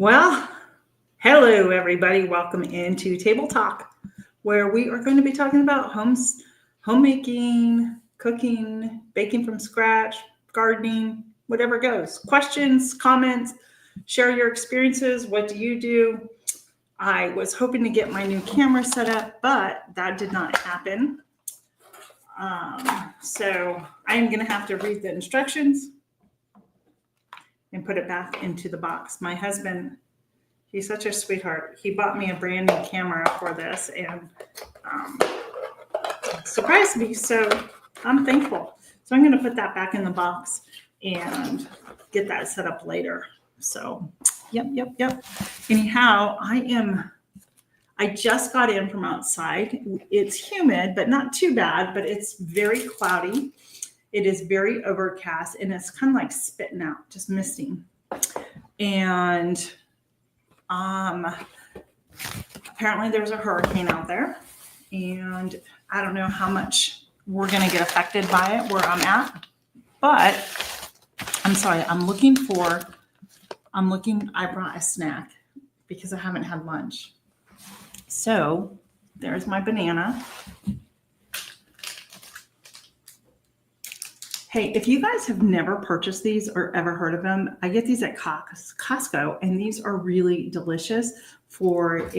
Well, hello everybody. Welcome into Table Talk, where we are going to be talking about homemaking, cooking, baking from scratch, gardening, whatever goes. Questions, comments, share your experiences. What do you do? I was hoping to get my new camera set up, but that did not happen. So I'm going to have to read the instructions and put it back into the box. My husband, he's such a sweetheart. He bought me a brand new camera for this and surprised me. So I'm thankful. So I'm going to put that back in the box and get that set up later. So, yep. Anyhow, I just got in from outside. It's humid, but not too bad, but it's very cloudy. It is very overcast and it's kind of like spitting out, just misting. And apparently there's a hurricane out there and I don't know how much we're going to get affected by it where I'm at, but I'm sorry. I brought a snack because I haven't had lunch. So there's my banana. Hey, if you guys have never purchased these or ever heard of them, I get these at Costco, and these are really delicious for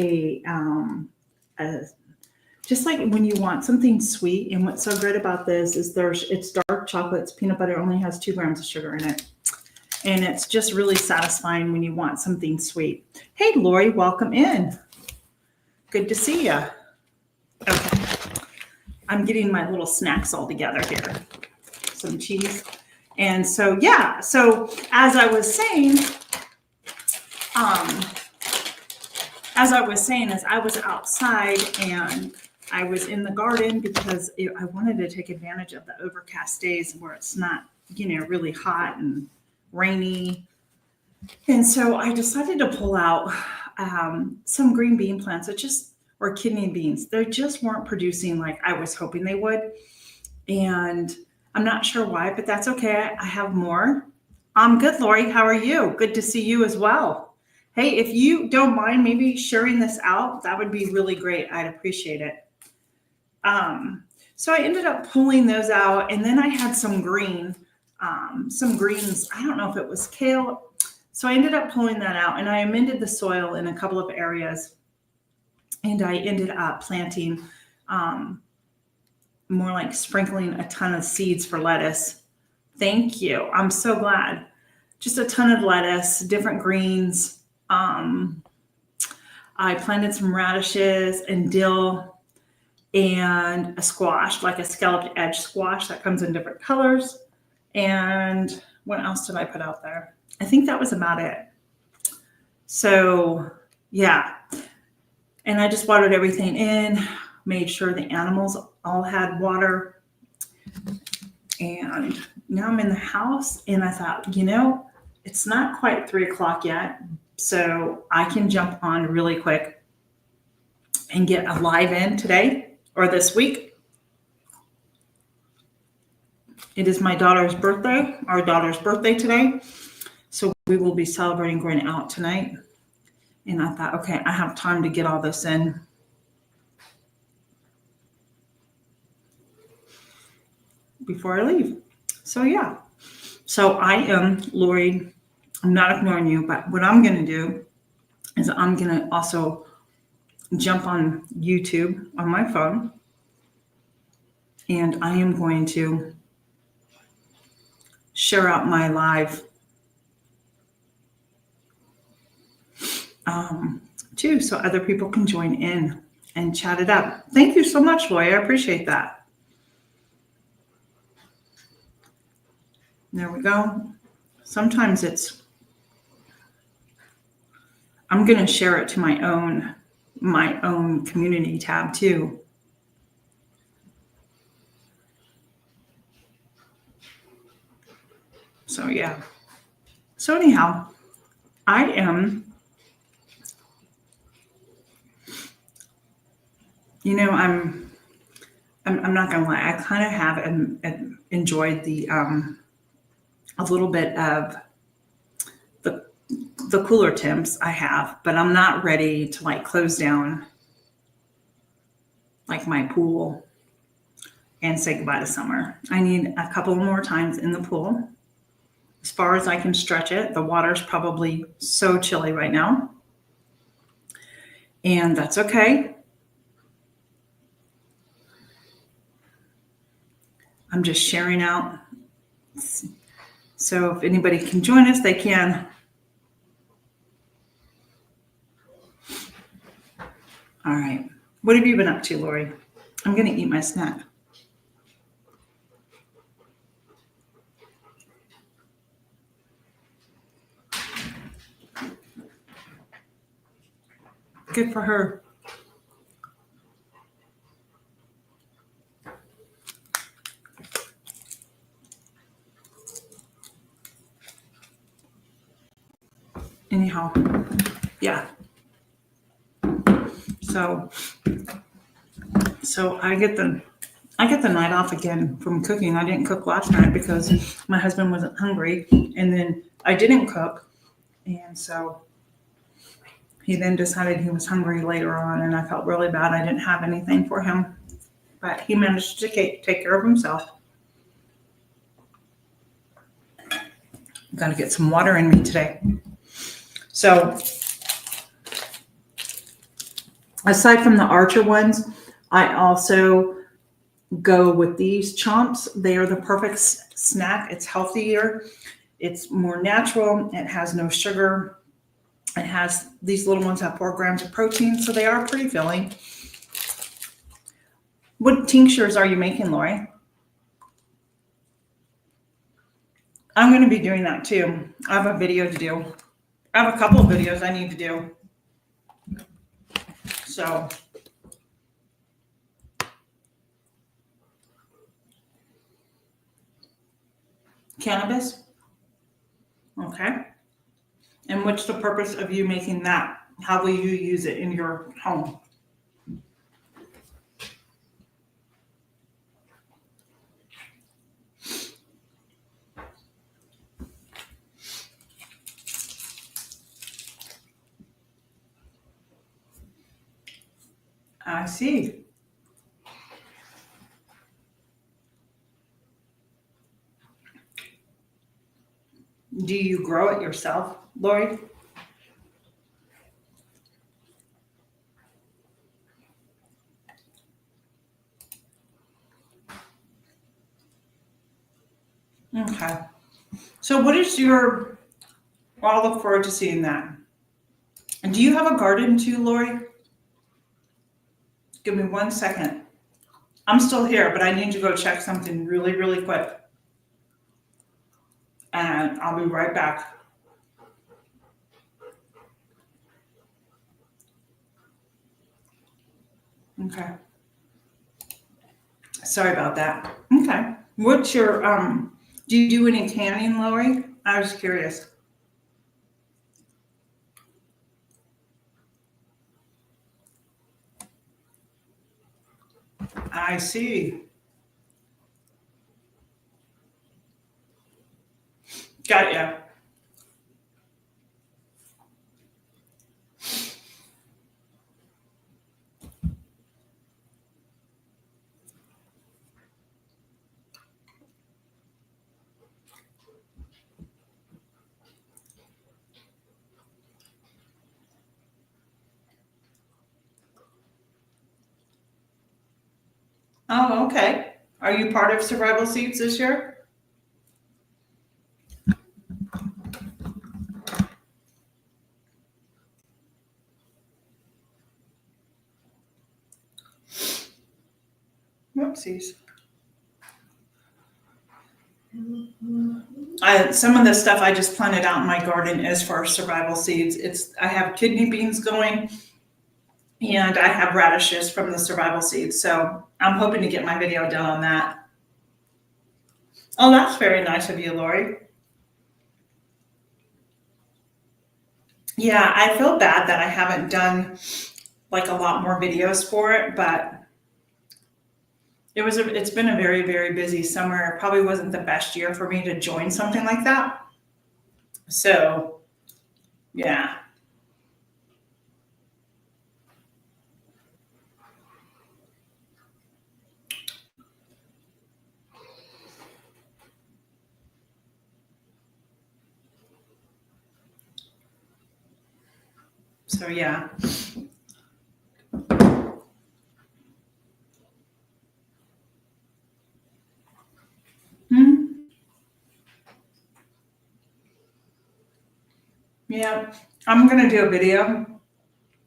just like when you want something sweet. And what's so great about this is it's dark chocolate. It's peanut butter, only has 2 grams of sugar in it. And it's just really satisfying when you want something sweet. Hey, Lori, welcome in. Good to see you. Okay. I'm getting my little snacks all together here. Some cheese. And so, yeah. So as I was saying, as I was outside and I was in the garden because I wanted to take advantage of the overcast days where it's not, really hot and rainy. And so I decided to pull out some green bean plants or kidney beans. They just weren't producing like I was hoping they would. And I'm not sure why, but that's okay. I have more. I'm good, Lori. How are you? Good to see you as well. Hey, if you don't mind maybe sharing this out, that would be really great. I'd appreciate it. So I ended up pulling those out, and then I had some greens. I don't know if it was kale. So I ended up pulling that out, and I amended the soil in a couple of areas, and I ended up planting more like sprinkling a ton of seeds for lettuce. Thank you. I'm so glad. Just a ton of lettuce, different greens. I planted some radishes and dill and a squash, like a scalloped edge squash that comes in different colors. And what else did I put out there? I think that was about it. So yeah. And I just watered everything in, made sure the animals all had water. And now I'm in the house and I thought, it's not quite 3:00 yet. So I can jump on really quick and get a live in today or this week. It is our daughter's birthday today. So we will be celebrating going out tonight. And I thought, okay, I have time to get all this in. Before I leave. So yeah. So I am Lori. I'm not ignoring you, but what I'm going to do is I'm going to also jump on YouTube on my phone. And I am going to share out my live too, so other people can join in and chat it up. Thank you so much, Lori. I appreciate that. There we go. Sometimes I'm going to share it to my own community tab too. So yeah. So anyhow, I'm not gonna lie. I kind of have enjoyed the a little bit of the cooler temps I have, but I'm not ready to like close down like my pool and say goodbye to summer. I need a couple more times in the pool as far as I can stretch it. The water's probably so chilly right now, and that's okay. I'm just sharing out. So if anybody can join us, they can. All right. What have you been up to, Lori? I'm going to eat my snack. Good for her. Anyhow, yeah. So I get the night off again from cooking. I didn't cook last night because my husband wasn't hungry, and then I didn't cook, and so he then decided he was hungry later on, and I felt really bad. I didn't have anything for him, but he managed to take care of himself. I've got to get some water in me today. So aside from the Archer ones, I also go with these chomps. They are the perfect snack. It's healthier. It's more natural. It has no sugar. It has, these little ones have 4 grams of protein, so they are pretty filling. What tinctures are you making, Lori? I'm going to be doing that too. I have a video to do. I have a couple of videos I need to do. So cannabis. Okay. And what's the purpose of you making that? How will you use it in your home? I see. Do you grow it yourself, Lori? Okay. So what is your, well, I'll look forward to seeing that. And do you have a garden too, Lori? Give me 1 second. I'm still here, but I need to go check something really, really quick. And I'll be right back. Okay. Sorry about that. Okay. What's your, do you do any canning, Lori? I was curious. I see. Got ya. Oh, okay. Are you part of Survival Seeds this year? Whoopsies. Some of the stuff I just planted out in my garden is for Survival Seeds. I have kidney beans going, and I have radishes from the Survival Seeds. So I'm hoping to get my video done on that. Oh, that's very nice of you, Lori. Yeah, I feel bad that I haven't done like a lot more videos for it, but it's been a very, very busy summer. It probably wasn't the best year for me to join something like that. So Yeah. So yeah. Hmm. Yeah. I'm gonna do a video.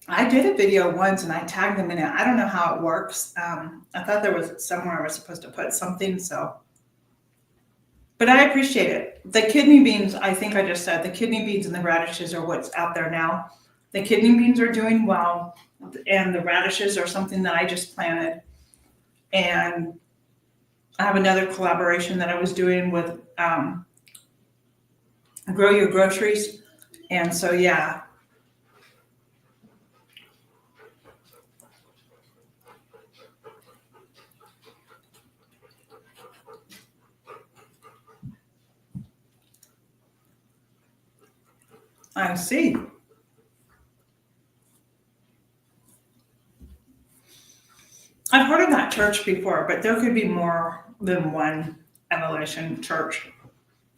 I did a video once and I tagged them in it. I don't know how it works. I thought there was somewhere I was supposed to put something, so but I appreciate it. The kidney beans, I think I just said the kidney beans and the radishes are what's out there now. The kidney beans are doing well, and the radishes are something that I just planted. And I have another collaboration that I was doing with Grow Your Groceries. And so, yeah, I see. I've heard of that church before, but there could be more than one Evolution church.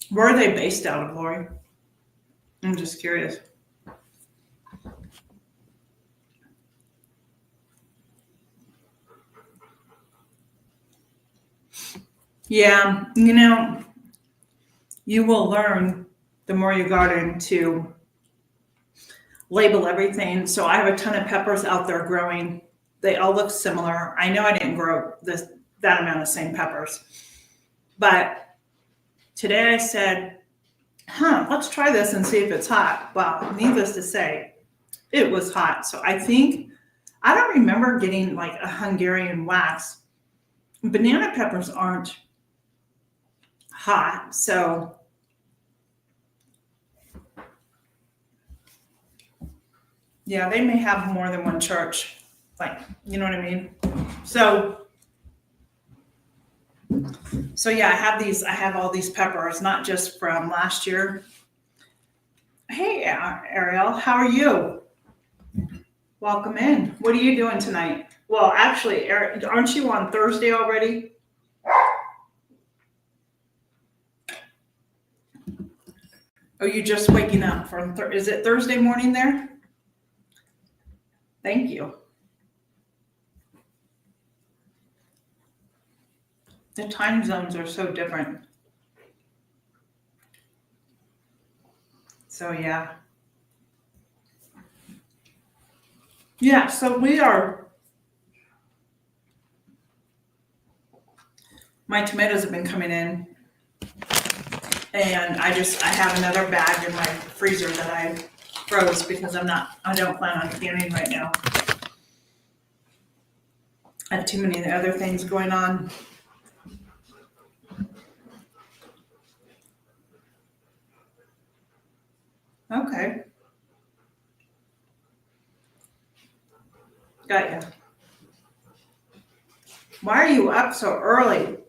Where are they based out of, Lori? I'm just curious. Yeah, you will learn the more you garden to label everything. So I have a ton of peppers out there growing. They all look similar. I know I didn't grow that amount of same peppers, but today I said, let's try this and see if it's hot. Well, needless to say, it was hot. So I don't remember getting like a Hungarian wax. Banana peppers aren't hot. So yeah, they may have more than one church. Like, you know what I mean? So yeah, I have all these peppers, not just from last year. Hey, Ariel, how are you? Welcome in. What are you doing tonight? Well, actually, aren't you on Thursday already? Are you just waking up from, is it Thursday morning there? Thank you. The time zones are so different. So yeah. Yeah, so my tomatoes have been coming in, and I have another bag in my freezer that I froze because I don't plan on canning right now. I have too many other things going on. Okay. Got you. Why are you up so early?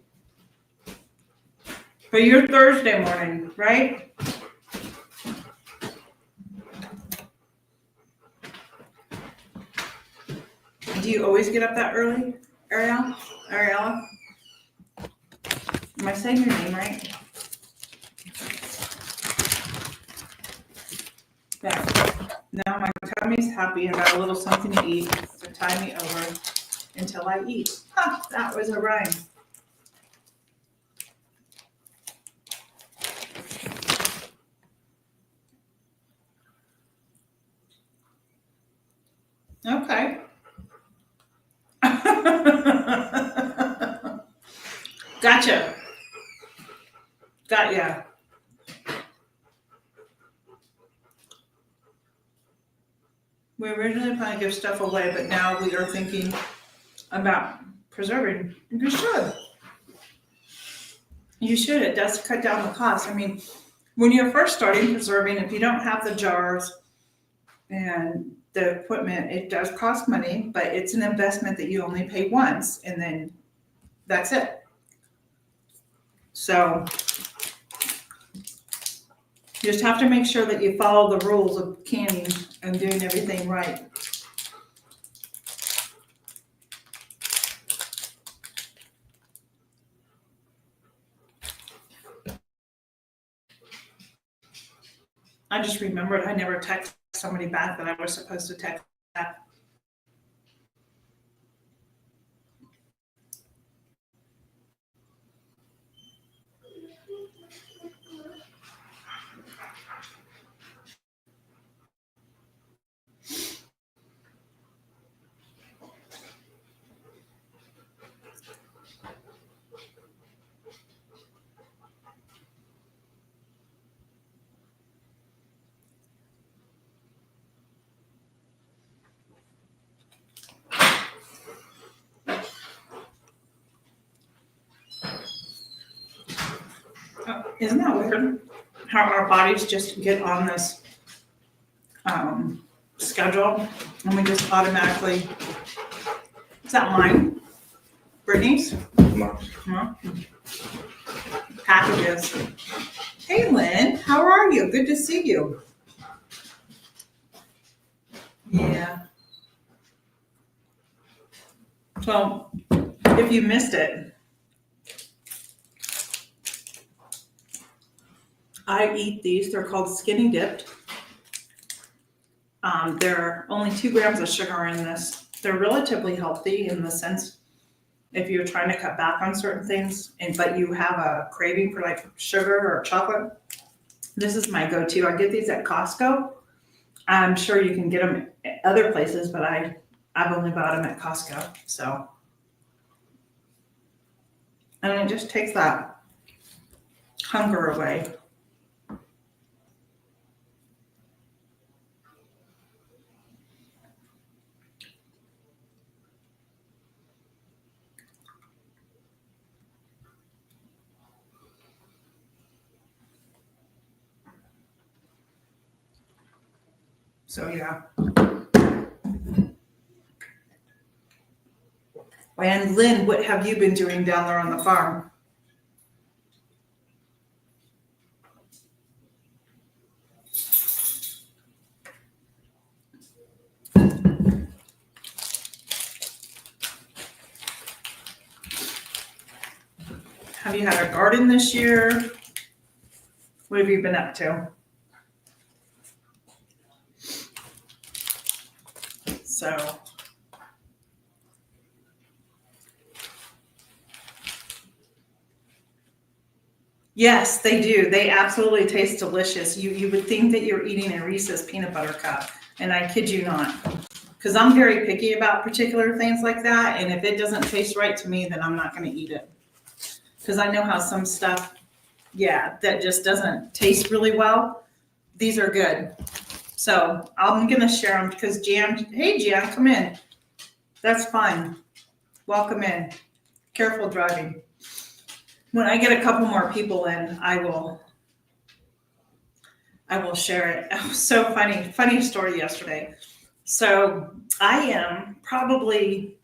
For your Thursday morning, right? Do you always get up that early, Ariella? Am I saying your name right? Yeah. Now my tummy's happy and got a little something to eat, so tie me over until I eat. That was a rhyme. Okay. Gotcha. Got ya. We originally planned to give stuff away, but now we are thinking about preserving. You should. You should. It does cut down the cost. I mean, when you're first starting preserving, if you don't have the jars and the equipment, it does cost money, but it's an investment that you only pay once, and then that's it. So You just have to make sure that you follow the rules of canning and doing everything right. I just remembered I never texted somebody back that I was supposed to text back. Isn't that weird? How our bodies just get on this schedule and we just automatically. Is that mine? Brittany's? No. Packages. Hey, Lynn, how are you? Good to see you. Yeah. So, if you missed it, I eat these. They're called skinny dipped. There are only 2 grams of sugar in this. They're relatively healthy in the sense if you're trying to cut back on certain things, but you have a craving for like sugar or chocolate. This is my go-to. I get these at Costco. I'm sure you can get them at other places, but I've only bought them at Costco. So, and it just takes that hunger away. So yeah. And Lynn, what have you been doing down there on the farm? Have you had a garden this year? What have you been up to? So, yes, they do. They absolutely taste delicious. You would think that you're eating a Reese's peanut butter cup, and I kid you not. Because I'm very picky about particular things like that, and if it doesn't taste right to me, then I'm not going to eat it. Because I know how some stuff, that just doesn't taste really well. These are good. So I'm going to share them because hey Jan, come in. That's fine. Welcome in. Careful driving. When I get a couple more people in, I will share it. Oh, so funny story yesterday. So I am probably,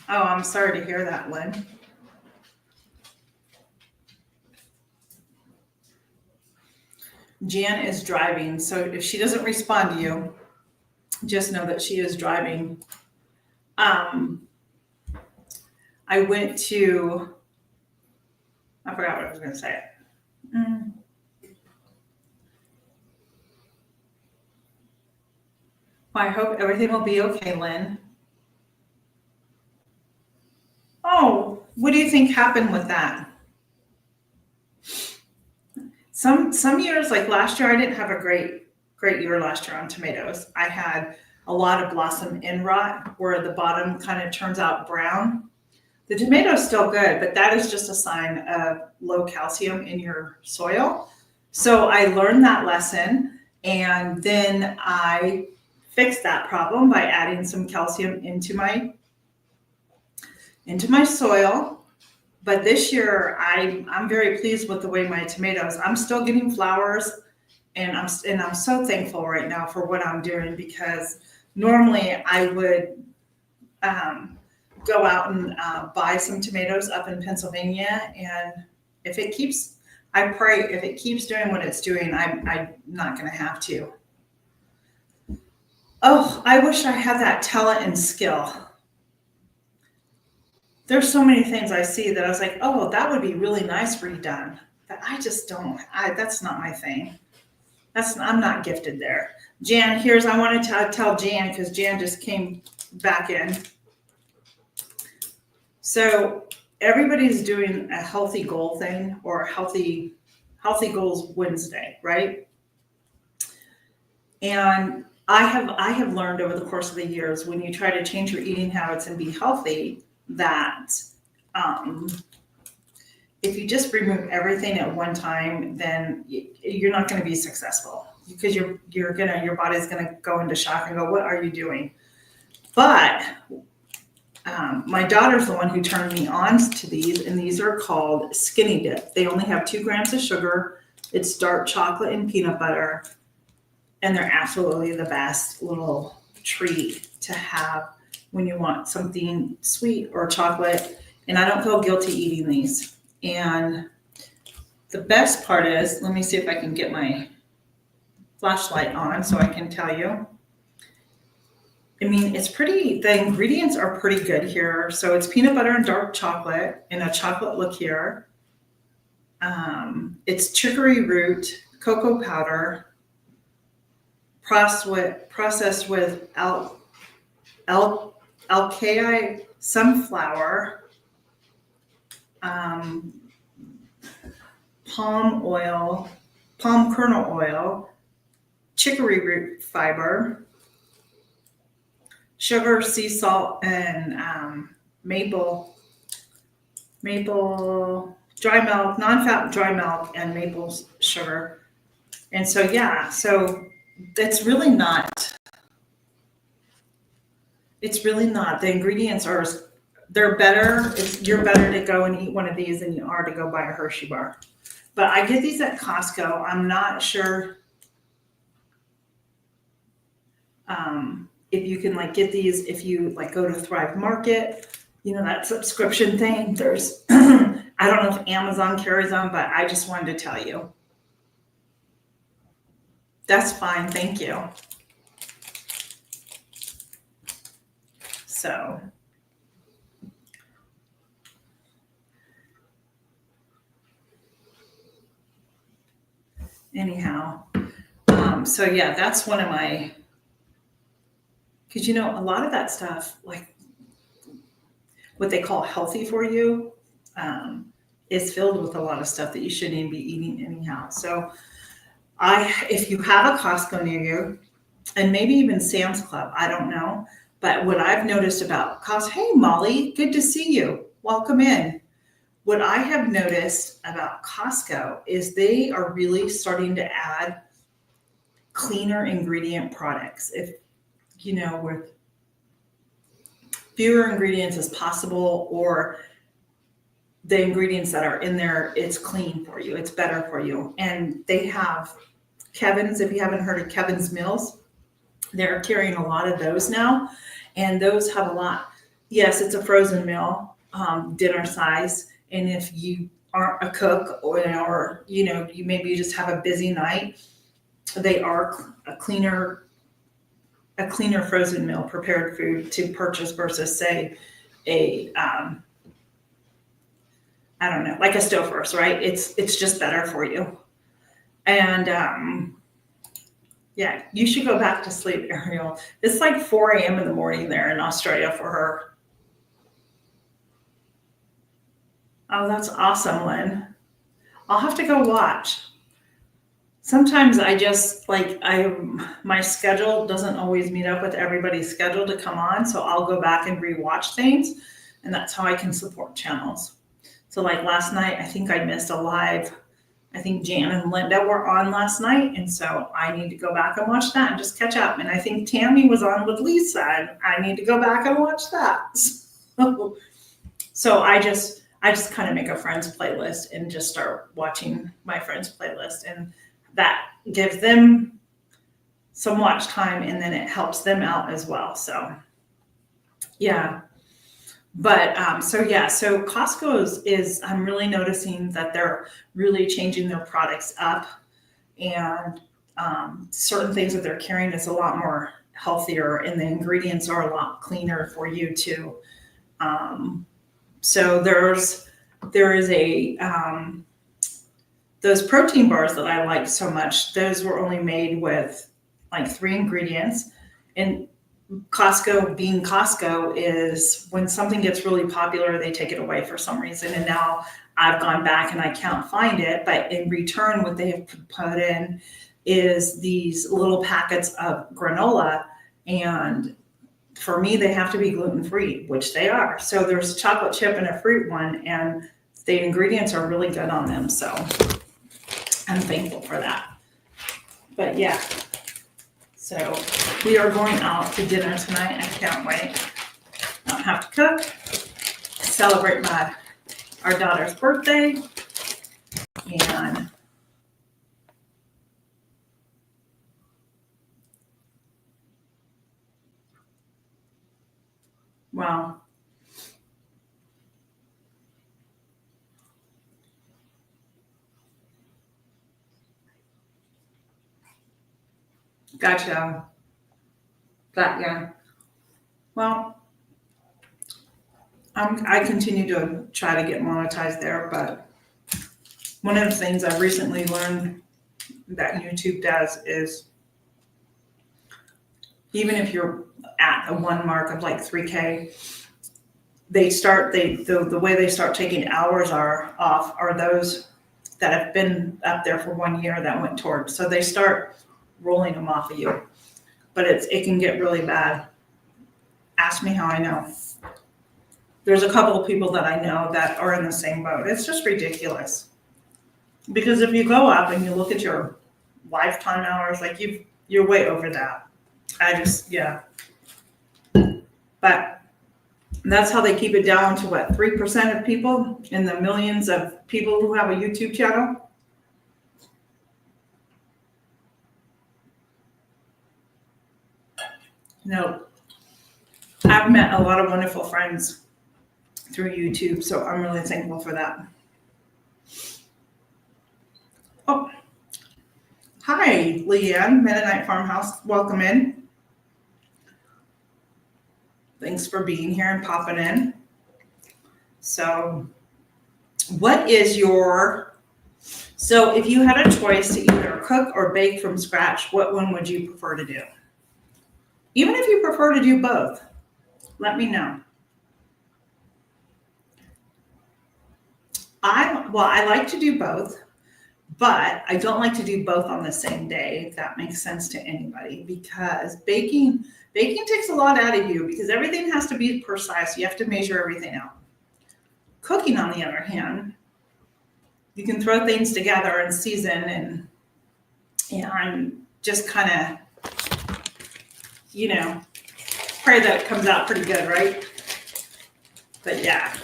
I'm sorry to hear that, Lynn. Jan is driving, so if she doesn't respond to you, just know that she is driving. I went to, I forgot what I was going to say. Well, I hope everything will be okay, Lynn. Oh, what do you think happened with that? Some years, like last year, I didn't have a great year last year on tomatoes. I had a lot of blossom end rot where the bottom kind of turns out brown. The tomato's still good, but that is just a sign of low calcium in your soil. So I learned that lesson, and then I fixed that problem by adding some calcium into my soil. But this year, I'm very pleased with the way my tomatoes. I'm still getting flowers, and I'm so thankful right now for what I'm doing, because normally I would go out and buy some tomatoes up in Pennsylvania, and if it keeps I pray if it keeps doing what it's doing, I'm not going to have to. Oh, I wish I had that talent and skill. There's so many things I see that I was like, oh, that would be really nice redone. But I just don't. That's not my thing. I'm not gifted there. Jan, I wanted to tell Jan because Jan just came back in. So everybody's doing a healthy goal thing or healthy goals Wednesday, right? And I have learned over the course of the years, when you try to change your eating habits and be healthy, that if you just remove everything at one time, then you're not going to be successful because your body's going to go into shock and go, what are you doing? But my daughter's the one who turned me on to these, and these are called Skinny Dip. They only have 2 grams of sugar. It's dark chocolate and peanut butter. And they're absolutely the best little treat to have when you want something sweet or chocolate. And I don't feel guilty eating these. And the best part is, let me see if I can get my flashlight on so I can tell you. I mean, the ingredients are pretty good here. So it's peanut butter and dark chocolate and a chocolate liqueur. It's chicory root, cocoa powder, processed with alkali sunflower, palm kernel oil, chicory root fiber, sugar, sea salt, and maple dry milk, non-fat dry milk, and maple sugar. And so, it's really not. The ingredients they're better. You're better to go and eat one of these than you are to go buy a Hershey bar. But I get these at Costco. I'm not sure if you can get these if you go to Thrive Market, that subscription thing. There's I don't know if Amazon carries them, but I just wanted to tell you. That's fine, thank you. So anyhow, that's one of my, because a lot of that stuff, like what they call healthy for you, is filled with a lot of stuff that you shouldn't even be eating anyhow. So if you have a Costco near you, and maybe even Sam's Club, I don't know, but what I've noticed about Costco, hey Molly, good to see you. Welcome in. What I have noticed about Costco is they are really starting to add cleaner ingredient products. If with fewer ingredients as possible, or the ingredients that are in there, it's clean for you, it's better for you. And they have Kevin's, if you haven't heard of Kevin's Meals, they're carrying a lot of those now. And those have a lot, yes, it's a frozen meal, dinner size. And if you aren't a cook or you maybe just have a busy night, they are a cleaner frozen meal, prepared food to purchase versus say a I don't know, like a Stouffer's, right? It's just better for you. And you should go back to sleep, Ariel. It's like 4 a.m. in the morning there in Australia for her. Oh, that's awesome, Lynn. I'll have to go watch. Sometimes I just my schedule doesn't always meet up with everybody's schedule to come on. So I'll go back and rewatch things, and that's how I can support channels. So last night, I think I missed a live. I think Jan and Linda were on last night. And so I need to go back and watch that and just catch up. And I think Tammy was on with Lisa, and I need to go back and watch that. So I just kind of make a friends playlist and just start watching my friends playlist, and that gives them some watch time, and then it helps them out as well. So yeah. But so Costco is I'm really noticing that they're really changing their products up, and certain things that they're carrying is a lot more healthier, and the ingredients are a lot cleaner for you too. So there is a those protein bars that I like so much. Those were only made with like 3 ingredients, and Costco, being Costco, is when something gets really popular, they take it away for some reason. And now I've gone back and I can't find it. But in return, what they have put in is these little packets of granola. And for me, they have to be gluten free, which they are. So there's a chocolate chip and a fruit one, and the ingredients are really good on them. So I'm thankful for that. But yeah. So we are going out to dinner tonight. I can't wait. I don't have to cook. Celebrate our daughter's birthday. And well, gotcha. Yeah. Well, I continue to try to get monetized there, but one of the things I've recently learned that YouTube does is even if you're at a one mark of like 3K, the way they start taking hours off are those that have been up there for 1 year that went towards. So they start rolling them off of you, but it can get really bad. Ask me how I know. There's a couple of people that I know that are in the same boat. It's just ridiculous. Because if you go up and you look at your lifetime hours, like you're way over that. Yeah. But that's how they keep it down to what, 3% of people in the millions of people who have a YouTube channel? No. I've met a lot of wonderful friends through YouTube, so I'm really thankful for that. Oh, hi, Leanne, Mennonite Farmhouse. Welcome in. Thanks for being here and popping in. So if you had a choice to either cook or bake from scratch, what one would you prefer to do? Even if you prefer to do both, let me know. I like to do both, but I don't like to do both on the same day, if that makes sense to anybody, because baking takes a lot out of you because everything has to be precise. You have to measure everything out. Cooking, on the other hand, you can throw things together and season and just kind of, pray that it comes out pretty good, right? But yeah.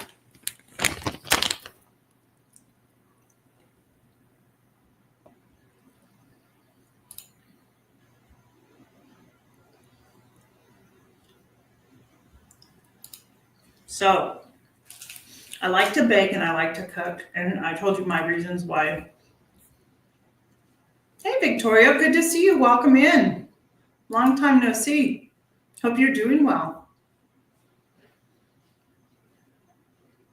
So I like to bake and I like to cook, and I told you my reasons why. Hey, Victoria, good to see you. Welcome in. Long time no see. Hope you're doing well.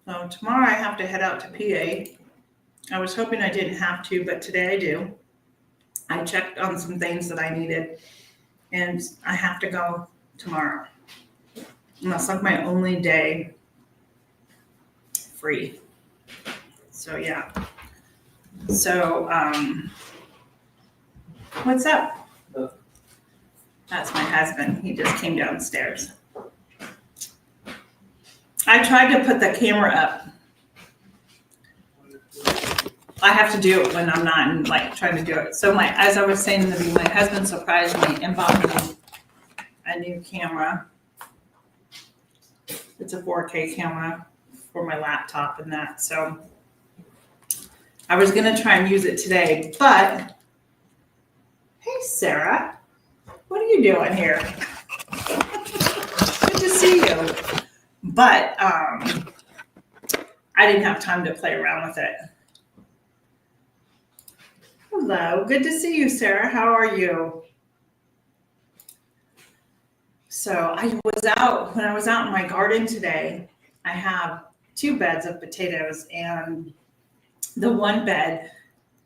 So tomorrow I have to head out to PA. I was hoping I didn't have to, but today I do. I checked on some things that I needed, and I have to go tomorrow. And that's like my only day free. So yeah. So what's up? That's my husband. He just came downstairs. I tried to put the camera up. I have to do it when I'm not trying to do it. So as I was saying in the beginning, my husband surprised me and bought me a new camera. It's a 4K camera for my laptop and that. So I was going to try and use it today, but hey, Sarah, what are you doing here? Good to see you. But I didn't have time to play around with it. Hello, good to see you, Sarah. How are you? So when I was out in my garden today, I have 2 beds of potatoes, and the one bed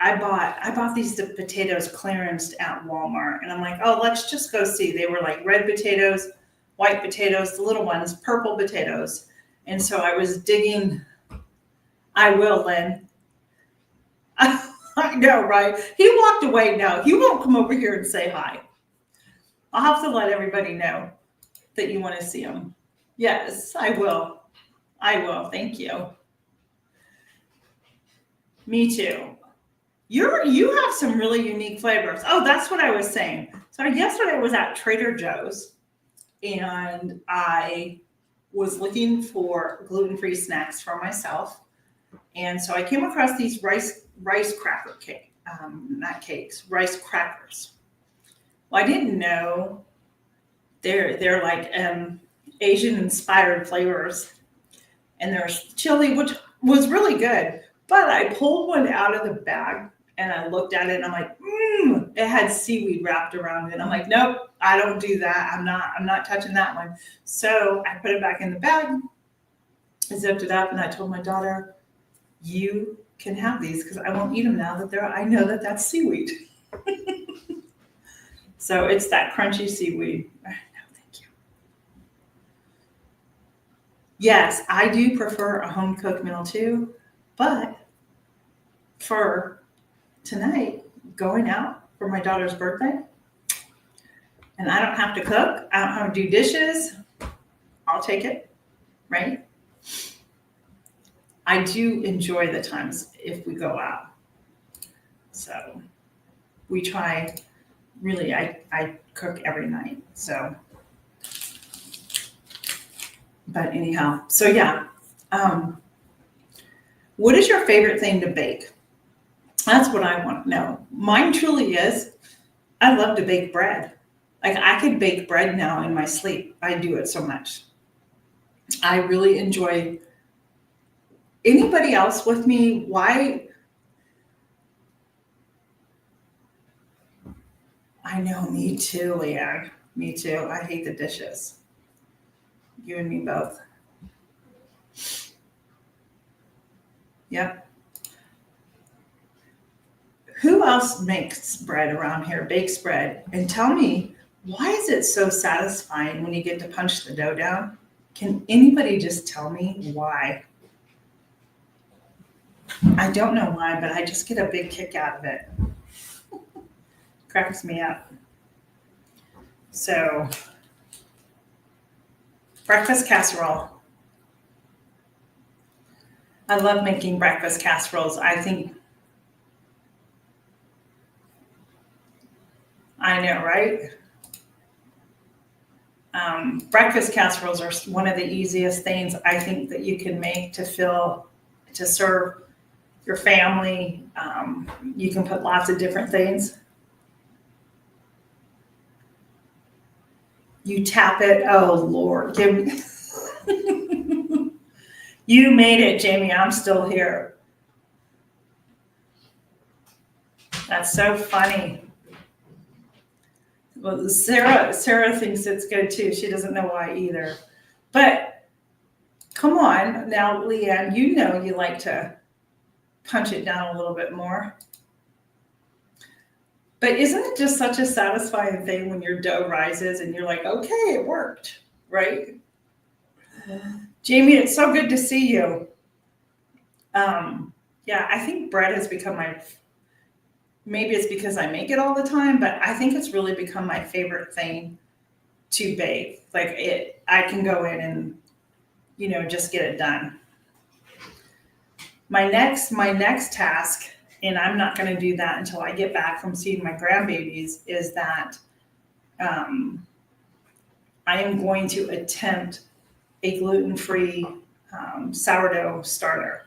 I bought these potatoes clearanced at Walmart, and I'm like, oh, let's just go see. They were like red potatoes, white potatoes, the little ones, purple potatoes. And so I was digging. I will, Lynn. I know, right? He walked away now. He won't come over here and say hi. I'll have to let everybody know that you want to see him. Yes, I will. I will. Thank you. Me too. You have some really unique flavors. Oh, that's what I was saying. So yesterday I was at Trader Joe's and I was looking for gluten-free snacks for myself. And so I came across these rice cracker cake, not cakes, rice crackers. Well, I didn't know they're like Asian inspired flavors, and there's chili, which was really good. But I pulled one out of the bag and I looked at it and I'm like, it had seaweed wrapped around it. I'm like, nope, I don't do that. I'm not touching that one. So I put it back in the bag, I zipped it up, and I told my daughter, you can have these because I won't eat them now that I know that that's seaweed. So it's that crunchy seaweed. No, thank you. Yes, I do prefer a home cooked meal too, but for tonight, going out for my daughter's birthday, and I don't have to cook, I don't have to do dishes, I'll take it, right? I do enjoy the times if we go out. So we try, really, I cook every night, so. But anyhow, so yeah. What is your favorite thing to bake? That's what I want to know. Mine truly is, I love to bake bread. Like I could bake bread now in my sleep. I do it so much. I really enjoy. Anybody else with me? Why? I know, me too, Leanne. Me too. I hate the dishes. You and me both. Yep. Who else makes bread around here, bakes bread? And tell me, why is it so satisfying when you get to punch the dough down? Can anybody just tell me why? I don't know why, but I just get a big kick out of it. Cracks me up. So, breakfast casserole. I love making breakfast casseroles. I know, right? Breakfast casseroles are one of the easiest things I think that you can make to serve your family. You can put lots of different things. You tap it. Oh Lord, give me. You made it, Jamie. I'm still here. That's so funny. Well, Sarah thinks it's good too. She doesn't know why either. But come on now, Leanne, you know you like to punch it down a little bit more. But isn't it just such a satisfying thing when your dough rises and you're like, okay, it worked, right? Jamie, it's so good to see you. Yeah, I think bread has become maybe it's because I make it all the time, but I think it's really become my favorite thing to bake. Like I can go in and, just get it done. My next task, and I'm not going to do that until I get back from seeing my grandbabies, is that I am going to attempt a gluten-free sourdough starter.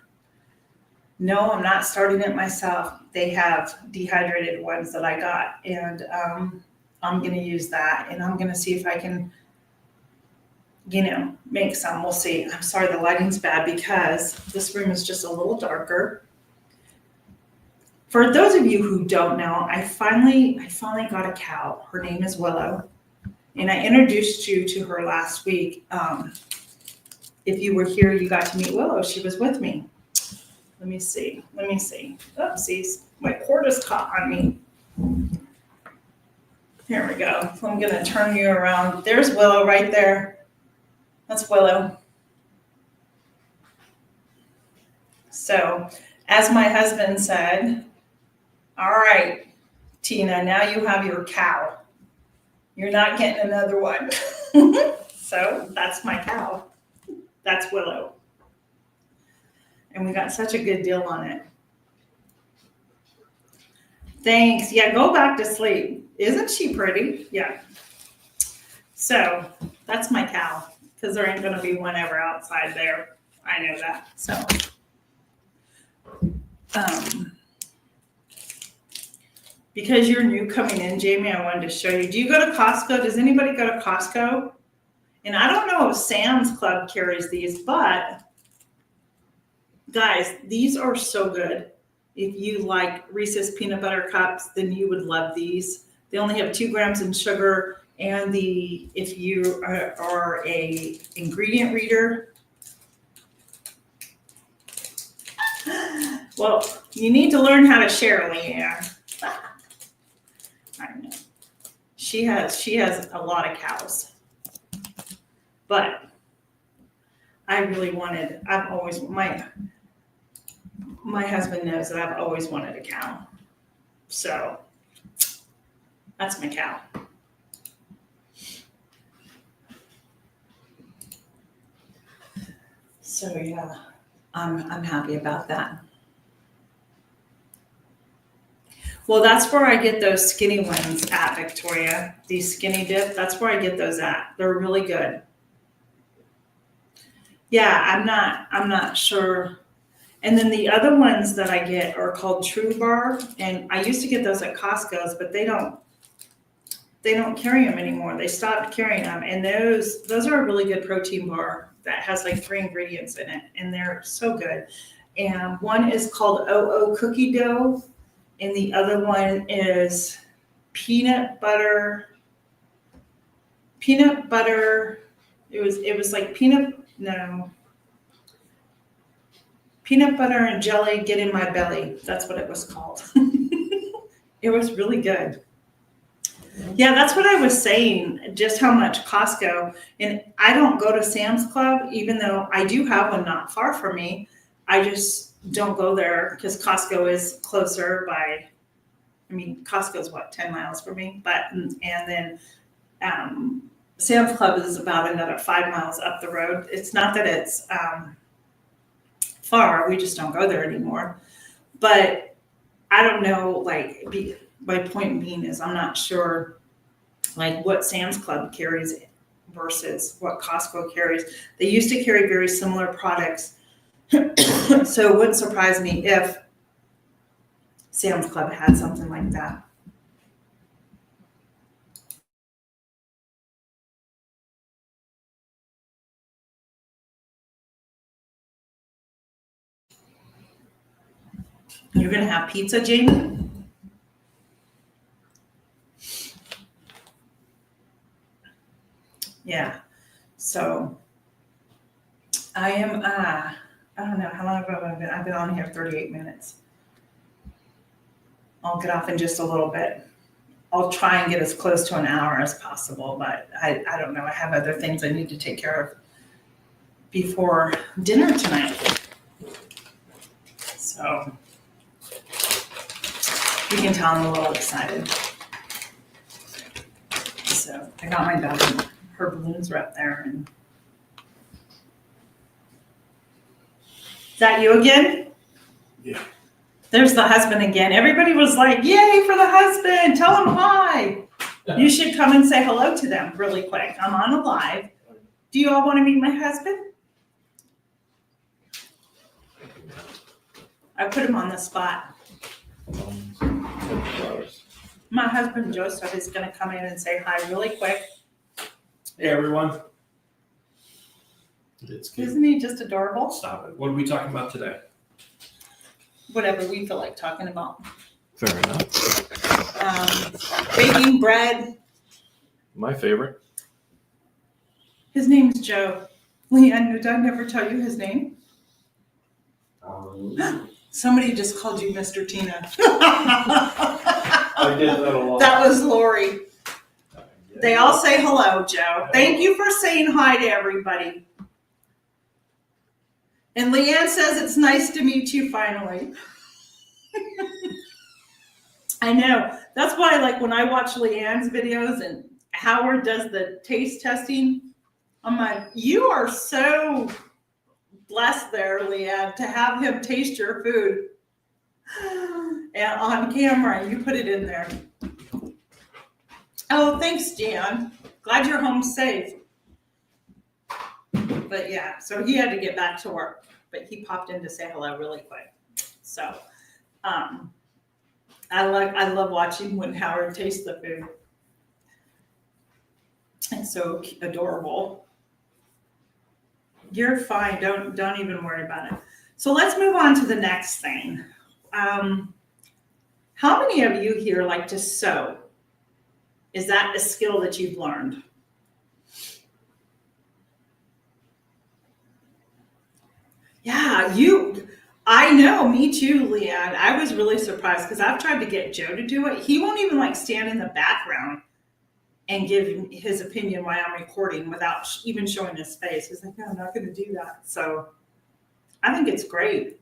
No, I'm not starting it myself. They have dehydrated ones that I got, and I'm going to use that, and I'm going to see if I can make some. We'll see. I'm sorry the lighting's bad because this room is just a little darker. For those of you who don't know, I finally got a cow. Her name is Willow, and I introduced you to her last week. If you were here, you got to meet Willow. She was with me. Let me see. Oopsies, my cord is caught on me. Here we go. I'm gonna turn you around. There's Willow right there. That's Willow. So, as my husband said, all right, Tina, now you have your cow. You're not getting another one. So that's my cow. That's Willow. And we got such a good deal on it. Thanks. Yeah, go back to sleep. Isn't she pretty? Yeah. So that's my cow, because there ain't going to be one ever outside there. I know that. So, because you're new coming in, Jamie, I wanted to show you. Do you go to Costco? Does anybody go to Costco? And I don't know if Sam's Club carries these, but guys, these are so good. If you like Reese's peanut butter cups, then you would love these. They only have 2 grams in sugar, and if you are a ingredient reader, well, you need to learn how to share, Leanne. I know. She has a lot of cows. But I really my husband knows that I've always wanted a cow. So that's my cow. So yeah, I'm happy about that. Well, that's where I get those skinny ones at, Victoria. These skinny dip, that's where I get those at. They're really good. Yeah, I'm not sure. And then the other ones that I get are called True Bar, and I used to get those at Costco's, but they don't carry them anymore. They stopped carrying them, and those are a really good protein bar that has like 3 ingredients in it, and they're so good. And one is called OO cookie dough, and the other one is peanut butter. It was like peanut butter and jelly get in my belly. That's what it was called. It was really good. Yeah, that's what I was saying, just how much Costco, and I don't go to Sam's Club, even though I do have one not far from me. I just don't go there because Costco is closer Costco's 10 miles from me, and then Sam's Club is about another 5 miles up the road. It's not that it's far, we just don't go there anymore. But I don't know, my point being is I'm not sure what Sam's Club carries versus what Costco carries. They used to carry very similar products. So it wouldn't surprise me if Sam's Club had something like that. You're going to have pizza, Jamie? Yeah. So I am, I don't know how long have I been? I've been on here 38 minutes. I'll get off in just a little bit. I'll try and get as close to an hour as possible, but I don't know. I have other things I need to take care of before dinner tonight. So you can tell I'm a little excited. So I got my daughter, her balloons are up there. And is that you again? Yeah. There's the husband again. Everybody was like, yay for the husband. Tell him hi. You should come and say hello to them really quick. I'm on a live. Do you all want to meet my husband? I put him on the spot. My husband, Joseph, is going to come in and say hi really quick. Hey, everyone. It's good. Isn't he just adorable? Stop it. What are we talking about today? Whatever we feel like talking about. Fair enough. Baking bread. My favorite. His name's Joe. Leanne, did I never tell you his name? Somebody just called you Mr. Tina. I did that a lot. That was Lori. They all say hello, Joe. Thank you for saying hi to everybody. And Leanne says it's nice to meet you finally. I know. That's why, like, when I watch Leanne's videos and Howard does the taste testing, I'm like, you are so blessed there, Leanne, to have him taste your food and on camera. You put it in there. Oh, thanks, Jan. Glad you're home safe. But yeah, so he had to get back to work, but he popped in to say hello really quick. So, I love watching when Howard tastes the food. It's so adorable. You're fine. Don't even worry about it. So let's move on to the next thing. How many of you here like to sew? Is that a skill that you've learned? Yeah, I know, me too, Leanne. I was really surprised because I've tried to get Joe to do it. He won't even like stand in the background and give his opinion while I'm recording without even showing his face. He's like, no, I'm not going to do that. So I think it's great.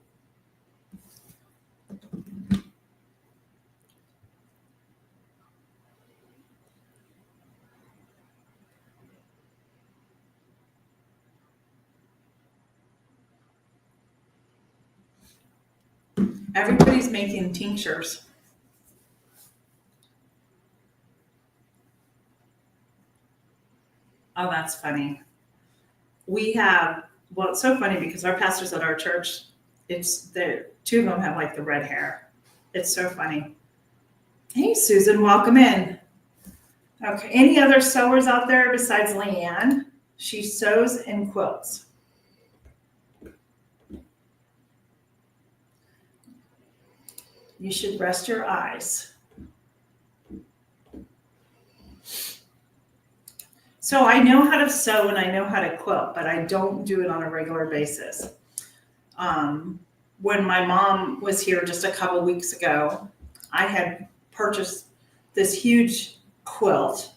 Everybody's making tinctures. Oh, that's funny. We have, well, it's so funny because our pastors at our church, two of them have like the red hair. It's so funny. Hey, Susan, welcome in. Okay, any other sewers out there besides Leanne? She sews and quilts. You should rest your eyes. So I know how to sew and I know how to quilt, but I don't do it on a regular basis. When my mom was here just a couple weeks ago, I had purchased this huge quilt.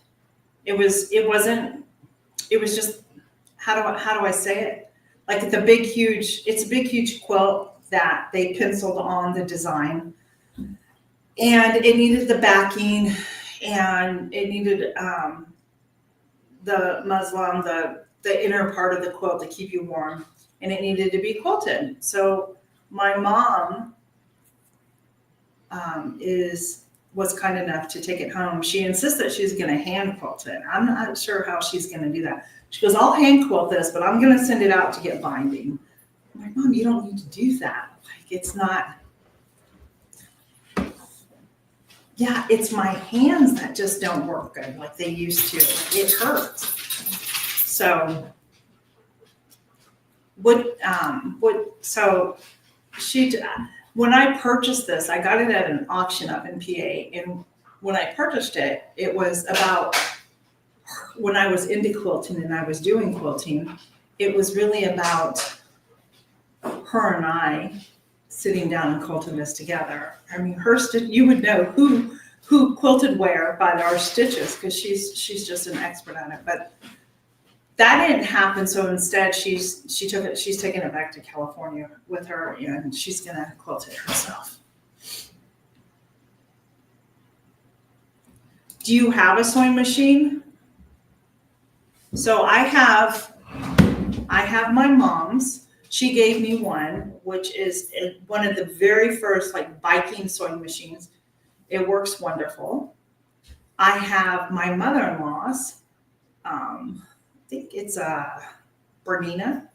It was just, how do I say it? Like it's a big, huge quilt that they penciled on the design. And it needed the backing and it needed the muslin, the inner part of the quilt to keep you warm, and it needed to be quilted. So my mom was kind enough to take it home. She insists that she's going to hand quilt it. I'm not sure how she's going to do that. She goes, I'll hand quilt this, but I'm going to send it out to get binding. I'm like, Mom, you don't need to do that. Like, it's not. Yeah, it's my hands that just don't work good like they used to. It hurts. So when I purchased this, I got it at an auction up in PA. And when I purchased it, it was about when I was into quilting and I was doing quilting, it was really about her and I sitting down and quilting this together. I mean, you would know who quilted where by our stitches because she's just an expert on it. But that didn't happen. So instead, she's taking it back to California with her, and she's gonna quilt it herself. Do you have a sewing machine? So I have my mom's. She gave me one, which is one of the very first like biking sewing machines. It works wonderful. I have my mother-in-law's. I think it's a Bernina.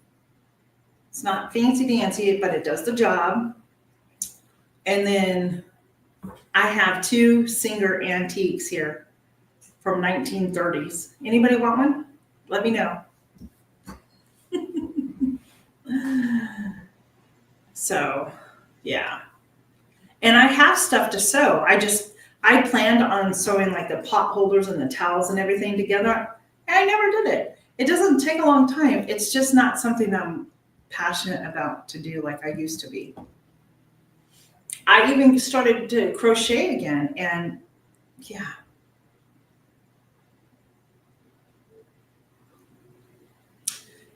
It's not fancy dancy, but it does the job. And then I have two Singer antiques here from 1930s. Anybody want one? Let me know. So, yeah. And I have stuff to sew. I planned on sewing like the pot holders and the towels and everything together. And I never did it. It doesn't take a long time. It's just not something I'm passionate about to do like I used to be. I even started to crochet again, and yeah.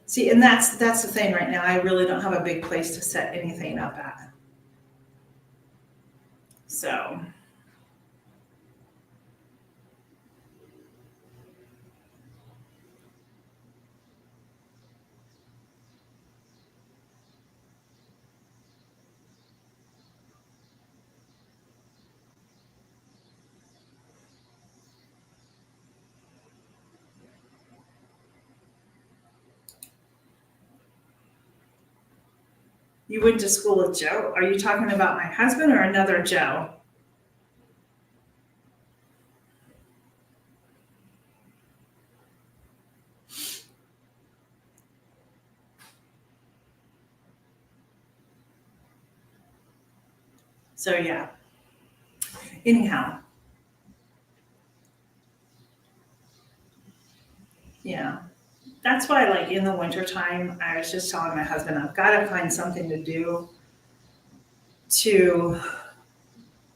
See, and that's the thing right now. I really don't have a big place to set anything up at. So, you went to school with Joe. Are you talking about my husband or another Joe? So yeah. Anyhow. Yeah. That's why, like in the wintertime, I was just telling my husband, I've got to find something to do to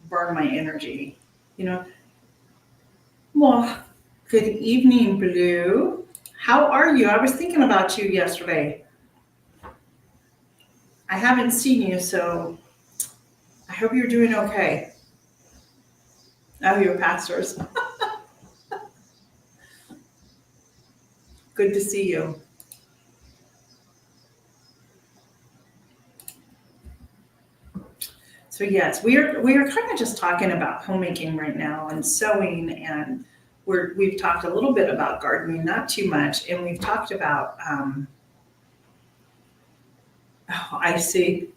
burn my energy. You know, well, good evening, Blue. How are you? I was thinking about you yesterday. I haven't seen you, so I hope you're doing okay. Oh, you're pastors. Good to see you. So yes, we are kind of just talking about homemaking right now and sewing, and we've talked a little bit about gardening, not too much, and we've talked about I see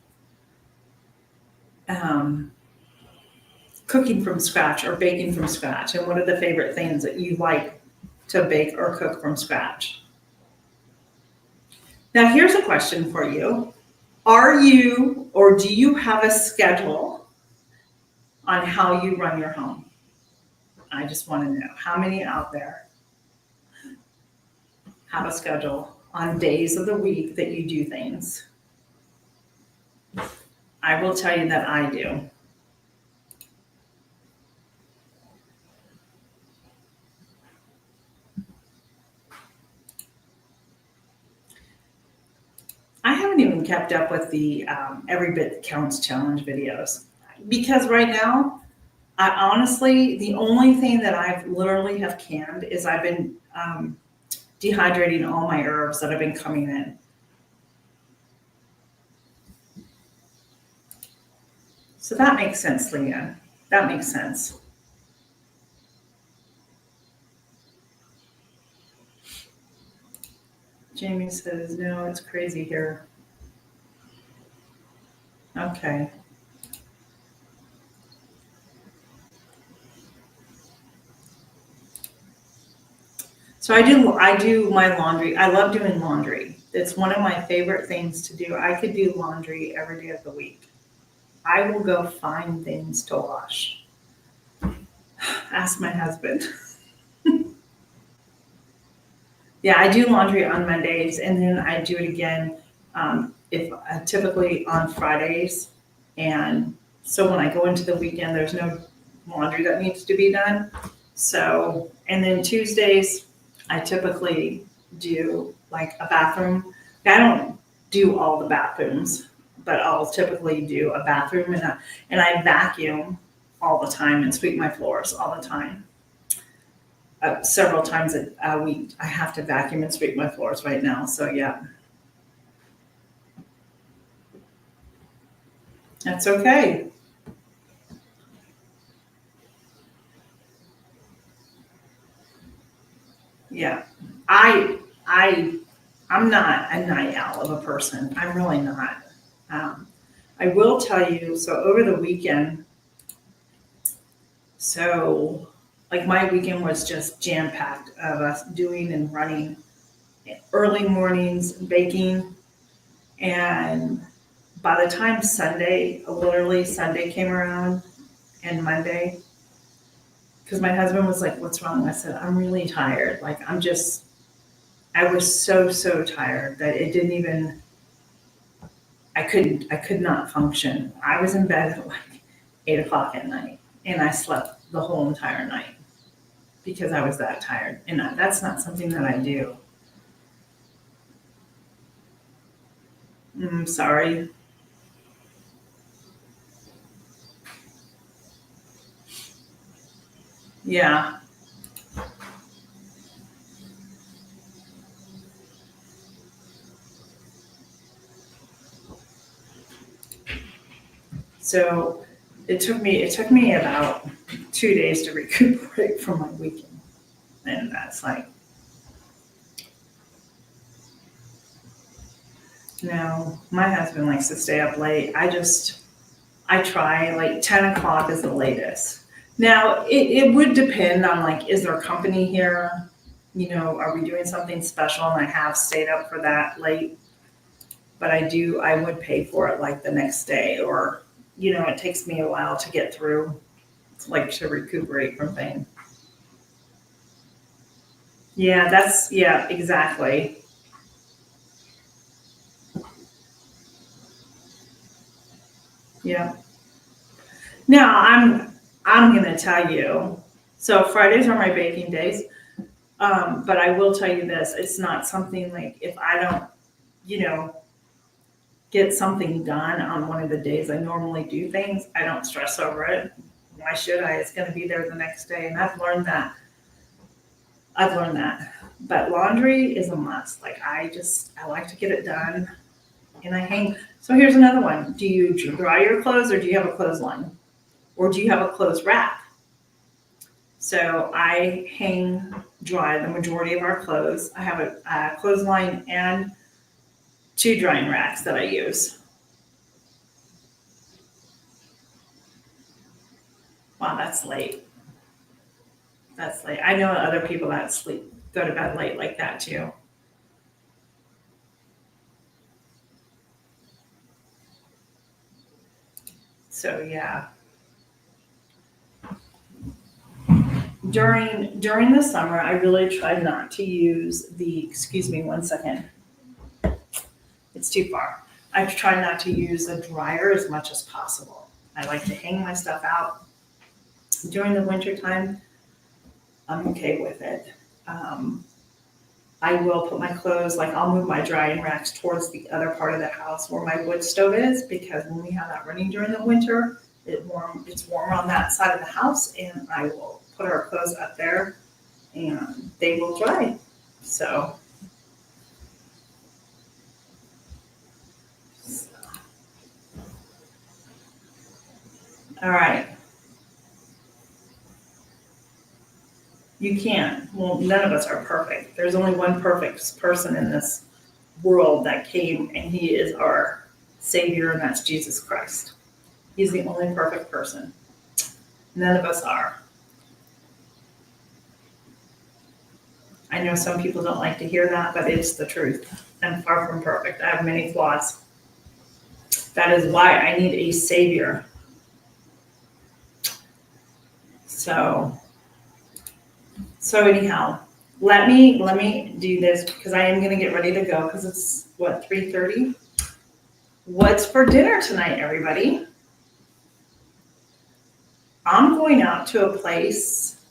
cooking from scratch or baking from scratch, and what are the favorite things that you like to bake or cook from scratch? Now here's a question for you. Are you or do you have a schedule on how you run your home? I just want to know how many out there have a schedule on days of the week that you do things. I will tell you that I do. I haven't even kept up with the Every Bit Counts Challenge videos because right now, I honestly, the only thing that I've literally have canned is I've been dehydrating all my herbs that have been coming in. So that makes sense, Leah. That makes sense. Jamie says, no, it's crazy here. Okay. So I do my laundry. I love doing laundry. It's one of my favorite things to do. I could do laundry every day of the week. I will go find things to wash. Ask my husband. Yeah, I do laundry on Mondays, and then I do it again if typically on Fridays. And so when I go into the weekend, there's no laundry that needs to be done. So, and then Tuesdays, I typically do like a bathroom. I don't do all the bathrooms, but I'll typically do a bathroom, and I vacuum all the time and sweep my floors all the time. Several times a week, I have to vacuum and sweep my floors right now. So yeah, that's okay. Yeah, I'm not a night owl of a person. I'm really not. I will tell you. So over the weekend, so like my weekend was just jam packed of us doing and running early mornings, baking, And by the time literally Sunday came around and Monday, because my husband was like, "What's wrong?" I said, "I'm really tired. Like, I was so tired that it didn't even, I could not function. I was in bed at like 8 o'clock at night and I slept the whole entire night because I was that tired. And that's not something that I do. Sorry. Yeah. So it took me about 2 days to recuperate from my weekend. And that's like, no, my husband likes to stay up late. I try, like 10 o'clock is the latest. Now, it would depend on like, is there company here? You know, are we doing something special? And I have stayed up for that late. But I would pay for it like the next day, or, you know, it takes me a while to get through, like to recuperate from pain. Yeah, exactly. Yeah. Now I'm gonna tell you. So Fridays are my baking days. But I will tell you this: it's not something like if I don't, you know, get something done on one of the days I normally do things, I don't stress over it. Why should I? It's going to be there the next day, and I've learned that. I've learned that. But laundry is a must. Like I like to get it done, and I hang. So here's another one: do you dry your clothes, or do you have a clothesline, or do you have a clothes rack? So I hang dry the majority of our clothes. I have a clothesline and two drying racks that I use. Wow, that's late. That's late. I know other people that go to bed late like that too. So yeah, during the summer, I really try not to use the. Excuse me, 1 second. It's too far. I try not to use the dryer as much as possible. I like to hang my stuff out. During the winter time, I'm okay with it. Um, I will put my clothes, like I'll move my drying racks towards the other part of the house where my wood stove is, because when we have that running during the winter, it's warm on that side of the house, and I will put our clothes up there and they will dry. So, all right. You can't. Well, none of us are perfect. There's only one perfect person in this world that came, and he is our Savior, and that's Jesus Christ. He's the only perfect person. None of us are. I know some people don't like to hear that, but it's the truth. I'm far from perfect. I have many flaws. That is why I need a Savior. So anyhow, let me do this because I am gonna get ready to go because it's what, 3:30? What's for dinner tonight, everybody? I'm going out to a place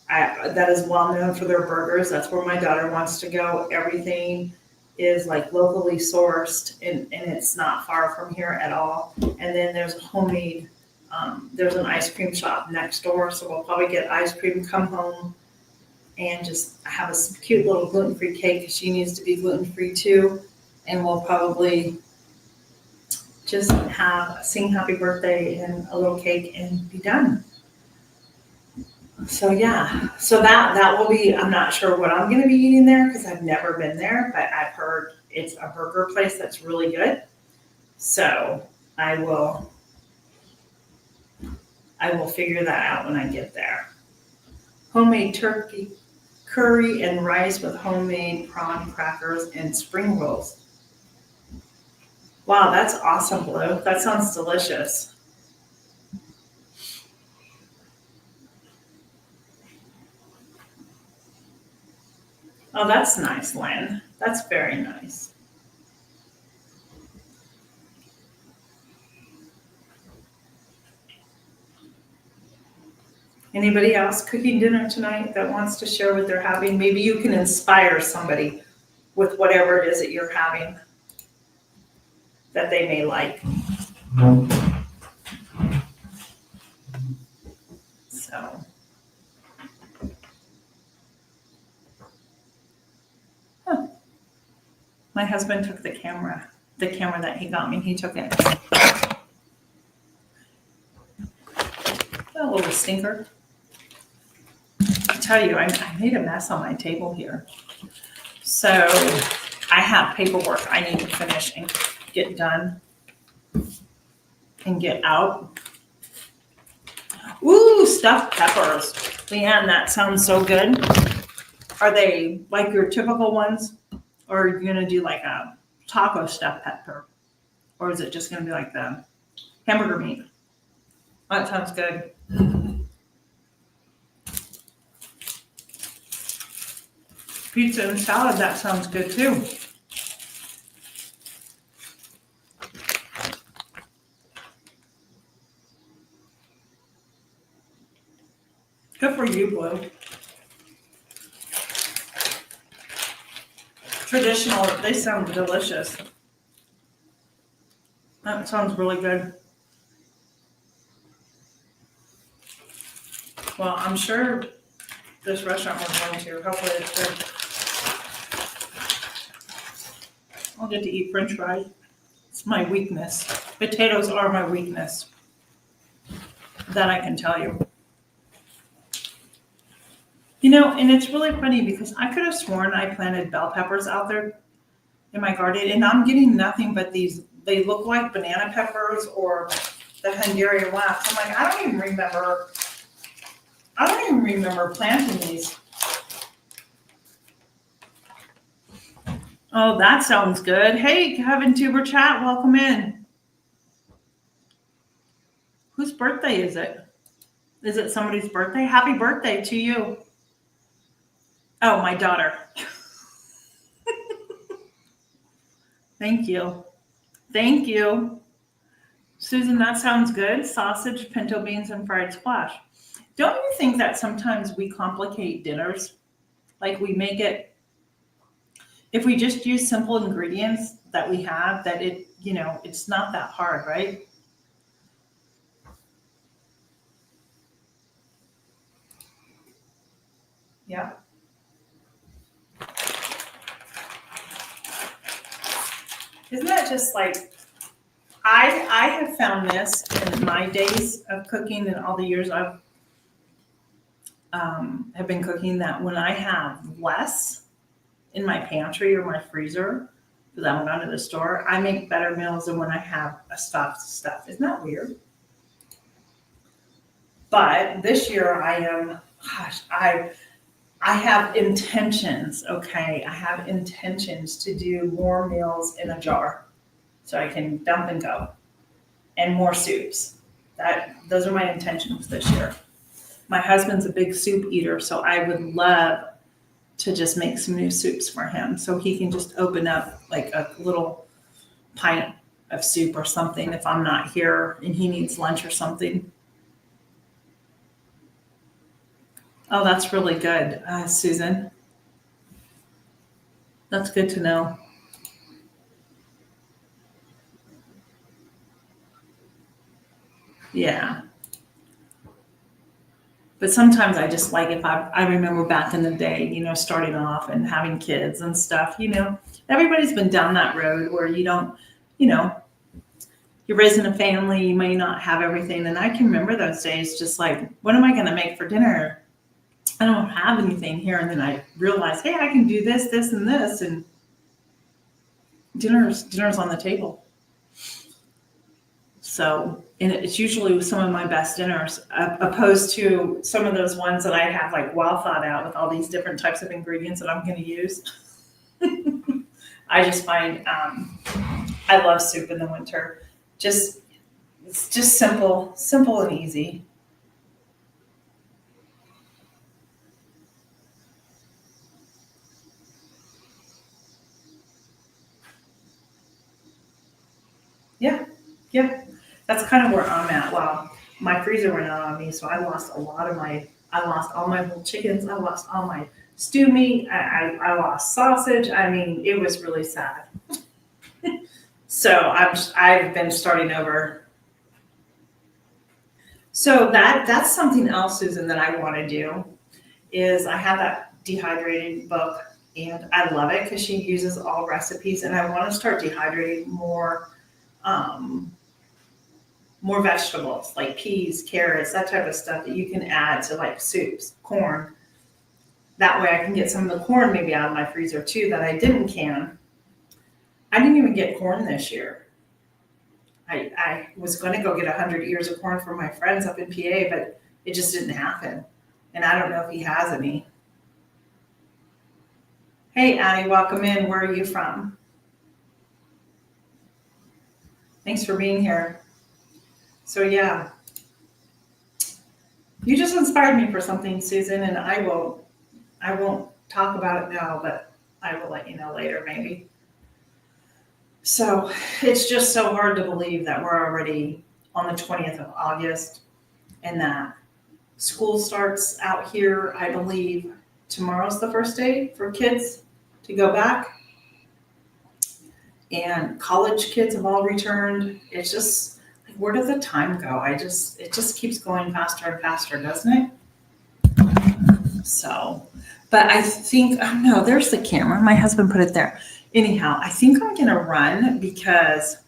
that is well known for their burgers. That's where my daughter wants to go. Everything is like locally sourced, and it's not far from here at all. And then there's a homemade, there's an ice cream shop next door, so we'll probably get ice cream, come home, and just have a cute little gluten-free cake because she needs to be gluten-free too. And we'll probably just sing happy birthday and a little cake and be done. So yeah, so that will be, I'm not sure what I'm gonna be eating there because I've never been there, but I've heard it's a burger place that's really good. So I will figure that out when I get there. Homemade turkey curry and rice with homemade prawn crackers and spring rolls. Wow, that's awesome, Blue. That sounds delicious. Oh, that's nice, Lynn. That's very nice. Anybody else cooking dinner tonight that wants to share what they're having? Maybe you can inspire somebody with whatever it is that you're having that they may like. So. Huh. My husband took the camera that he got me, he took it. A little stinker. I tell you, I made a mess on my table here. So I have paperwork I need to finish and get done and get out. Ooh, stuffed peppers. Leanne, that sounds so good. Are they like your typical ones? Or are you gonna do like a taco stuffed pepper? Or is it just gonna be like the hamburger meat? That sounds good. Pizza and salad, that sounds good too. Good for you, Blue. Traditional, they sound delicious. That sounds really good. Well, I'm sure this restaurant we're going to, hopefully it's good. I'll get to eat French fries. It's my weakness. Potatoes are my weakness. That I can tell you. You know, and it's really funny because I could have sworn I planted bell peppers out there in my garden, and I'm getting nothing but these. They look like banana peppers or the Hungarian wax. I'm like, I don't even remember planting these. Oh, that sounds good. Hey, Kevin Tuber Chat, welcome in. Whose birthday is it? Is it somebody's birthday? Happy birthday to you. Oh, my daughter. Thank you. Thank you. Susan, that sounds good. Sausage, pinto beans, and fried squash. Don't you think that sometimes we complicate dinners? Like we make it, if we just use simple ingredients that we have, that it, you know, it's not that hard, right? Yeah. Isn't that just like, I have found this in my days of cooking and all the years I've have been cooking, that when I have less in my pantry or my freezer, because I haven't gone to the store, I make better meals than when I have a stuffed stuff. Isn't that weird? But this year I have intentions, okay? I have intentions to do more meals in a jar so I can dump and go, and more soups. Those are my intentions this year. My husband's a big soup eater, so I would love to just make some new soups for him so he can just open up like a little pint of soup or something if I'm not here and he needs lunch or something. Oh, that's really good, Susan. That's good to know. Yeah. But sometimes I just like, if I remember back in the day, you know, starting off and having kids and stuff, you know, everybody's been down that road where you don't, you know, you're raising a family, you may not have everything. And I can remember those days just like, what am I going to make for dinner? I don't have anything here. And then I realized, hey, I can do this, this, and this. And dinner's on the table. So, and it's usually some of my best dinners, opposed to some of those ones that I have like well thought out with all these different types of ingredients that I'm going to use. I just find, I love soup in the winter. It's just simple and easy. Yeah, that's kind of where I'm at. Well, my freezer went out on me, so I lost I lost all my whole chickens. I lost all my stew meat. I lost sausage. I mean, it was really sad. So I've been starting over. So that's something else, Susan, that I want to do is I have that dehydrated book and I love it because she uses all recipes and I want to start dehydrating more vegetables like peas, carrots, that type of stuff that you can add to like soups, corn. That way I can get some of the corn maybe out of my freezer too that I didn't can. I didn't even get corn this year. I was going to go get 100 ears of corn from my friends up in PA, but it just didn't happen. And I don't know if he has any. Hey, Addie, welcome in. Where are you from? Thanks for being here. So yeah, you just inspired me for something, Susan, and I won't talk about it now, but I will let you know later maybe. So it's just so hard to believe that we're already on the 20th of August and that school starts out here, I believe tomorrow's the first day for kids to go back. And college kids have all returned. It's just, like, where does the time go? It just keeps going faster and faster, doesn't it? So, but I think, oh no, there's the camera. My husband put it there. Anyhow, I think I'm gonna run because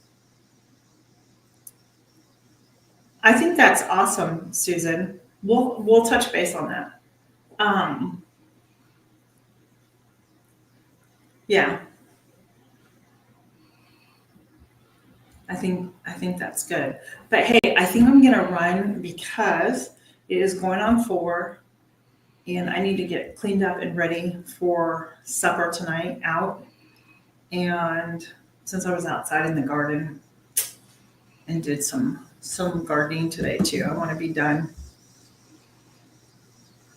I think that's awesome, Susan. We'll touch base on that. Yeah. I think that's good. But hey, I think I'm gonna run because it is going on 4 and I need to get cleaned up and ready for supper tonight out. And since I was outside in the garden and did some gardening today too, I want to be done.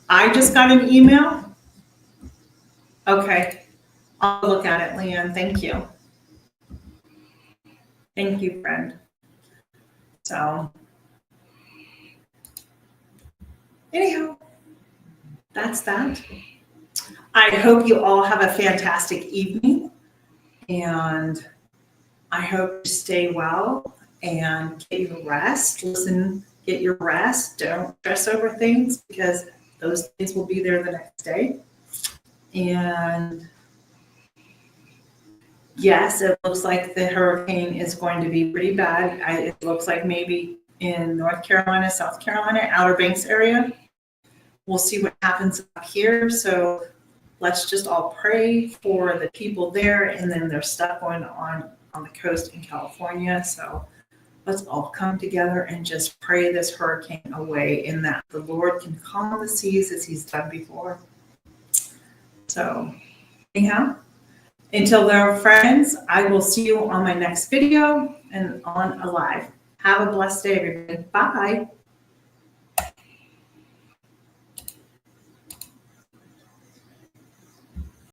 I just got an email. Okay, I'll look at it, Leanne. Thank you. Thank you, friend. So, anyhow, that's that. I hope you all have a fantastic evening, and I hope you stay well and get your rest. Get your rest. Don't stress over things because those things will be there the next day. And yes, it looks like the hurricane is going to be pretty bad. It looks like maybe in North Carolina, South Carolina, Outer Banks area. We'll see what happens up here. So let's just all pray for the people there. And then there's stuff going on the coast in California. So let's all come together and just pray this hurricane away in that the Lord can calm the seas as he's done before. So anyhow, until then, friends, I will see you on my next video and on a live. Have a blessed day, everybody. Bye.